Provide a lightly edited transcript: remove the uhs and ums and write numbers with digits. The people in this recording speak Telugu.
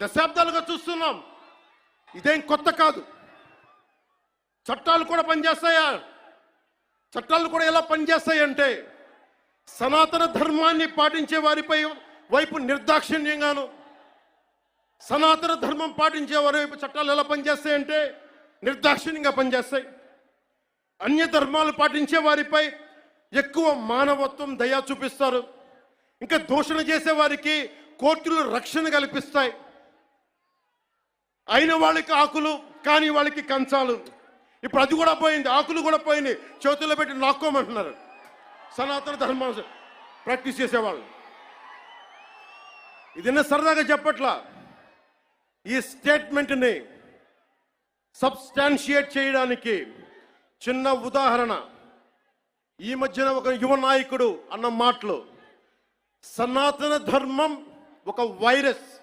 దశాబ్దాలుగా చూస్తున్నాం. ఇదేం కొత్త కాదు. చట్టాలు కూడా పనిచేస్తాయా? చట్టాలు కూడా ఎలా పనిచేస్తాయంటే సనాతన ధర్మాన్ని పాటించే వారిపై వైపు నిర్దాక్షిణ్యంగాను, సనాతన ధర్మం పాటించే వారి వైపు చట్టాలు ఎలా పనిచేస్తాయంటే నిర్దాక్షిణ్యంగా పనిచేస్తాయి. అన్య ధర్మాలు పాటించే వారిపై ఎక్కువ మానవత్వం, దయ చూపిస్తారు. ఇంకా దూషణ చేసే వారికి కోర్టులు రక్షణ కల్పిస్తాయి. అయిన వాళ్ళకి ఆకులు, కాని వాళ్ళకి కంచాలు. ఇప్పుడు అది కూడా పోయింది, ఆకులు కూడా పోయింది, చేతుల్లో పెట్టి నాక్కోమంటున్నారు సనాతన ధర్మం ప్రాక్టీస్ చేసేవాళ్ళు. ఇదన్నా సరదాగా చెప్పట్లా. ఈ స్టేట్మెంట్ని సబ్స్టాన్షియేట్ చేయడానికి చిన్న ఉదాహరణ. ఈ మధ్యన ఒక యువ నాయకుడు అన్న మాటలు, సనాతన ధర్మం ఒక వైరస్,